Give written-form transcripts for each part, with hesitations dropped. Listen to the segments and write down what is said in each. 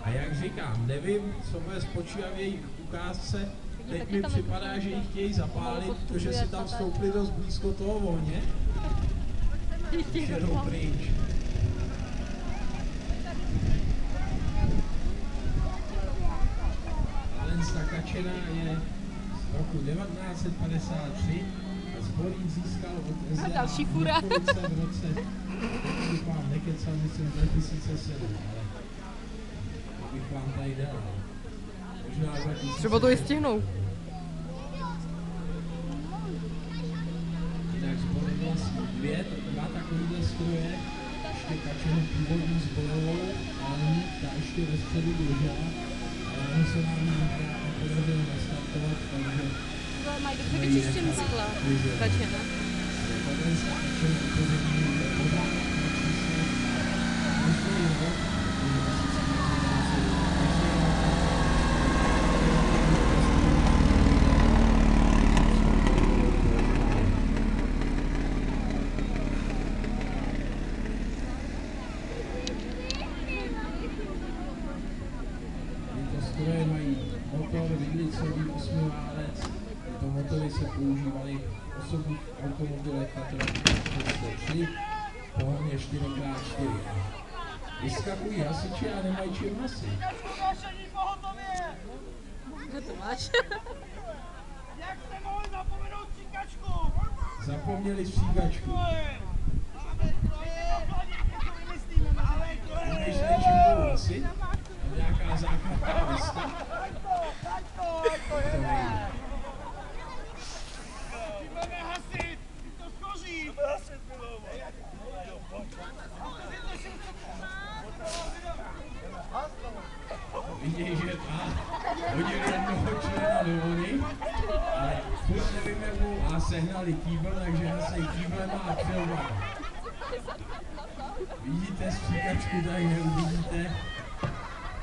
A jak říkám, nevím, co bude spočívat v jejich ukázce. Teď mi připadá, že ji chtějí zapálit, protože si tam vstoupili dost blízko toho ohně. Už jedou pryč. Ta kačena je z roku 1953 a Zborín získal od SDA v roce, bych vám nekecal, myslím 2007, ale bych vám tady dal. Možná 2007. Třeba to i stihnou. Jinak Zbor vlastní dva takovýhle stroje, ještě kačenu původní Zborovou, ale ta ještě ve středu držela. Ale se nám nepodařilo nastartovat, takže... Ale mají dobře vyčištěný skla, kačena. Tady se kačen upozorňují, že pořád stroje mají motor vidlicový 8válec. Tyto motory se používaly v osobních automobilech na trhu 3, pohonně 4x4. Vyskakují hasiči a nemají čím hasit. To máš. Jak jste mohli zapomenout stříkačku? Zapomněli stříkačku. Umíš něčím budou hasit? Nějaká základná lista. To nejde. Budeme hasit! To skoří! Budeme hasit, bylo. Vidějí, že hodili jednoho člena do vody, ale furt nevím, jak mu a sehnali kýbl, takže hasej kýblem a přelva. Vidíte stříkačku, tady neuvidíte.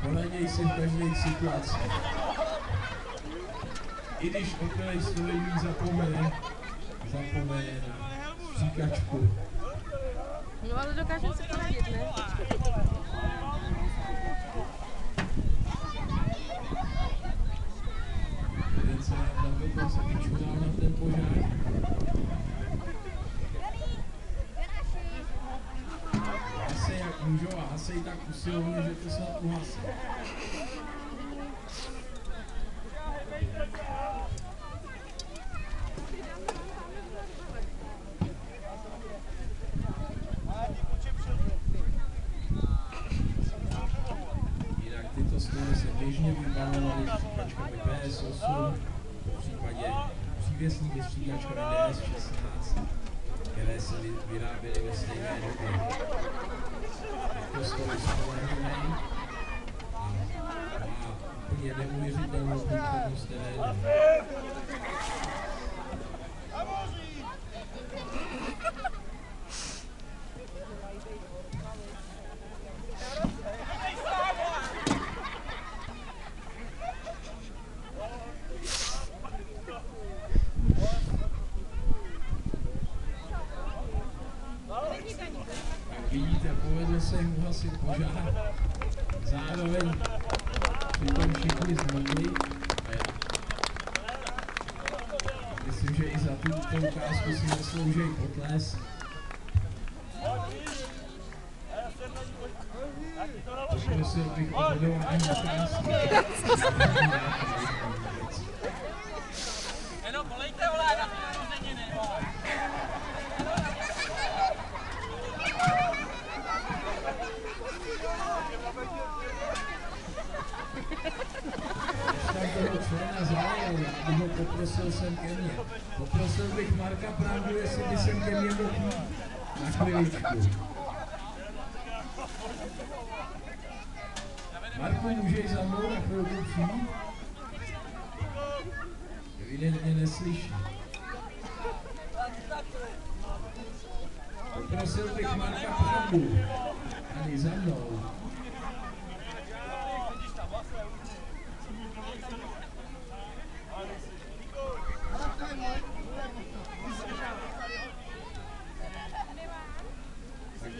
Poraděj si v každé situaci. I když okolej stojení zapomene na stříkačku. No ale dokážeme se poradit, ne? Jeden se nám dokonce vyčudal na ten požár. Hasej jak můžou a hasej tak usilovně, že to snad uhasí. Jinak tyto stroje se běžně vybavovaly stříkačkami PS8, v případě přívěsnými stříkačkami DS16, které se vyráběly ve stejné době. Tyto stroje jsou lehké a má úplně neuvěřitelnou průchodnost terénu. Vidíte, povedlo se jim uhasit požár, zároveň přitom všichni zmrdli a já myslím, že i za tuto ukázku si zaslouží potlesk. Poprosil bych o bodování ukázky. Jenom polejte volá na narozeniny. Bych ho poprosil sem ke mně. Poprosil bych Marka Prandu, jestli by sem ke mně mohl jít na chviličku. Marku, můžeš za mnou na chvilku přijít? Evidentně neslyší. Poprosil bych Marka Prandu. Ani za mnou.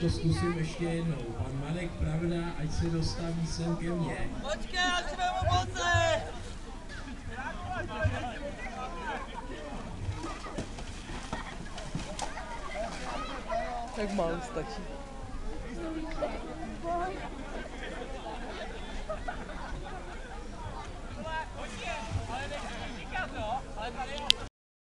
to zkusím ještě jednou. Pan Marek Pravda, ať se dostaví sem ke mně. Počkej, já si vemu boce! Tak málo stačí.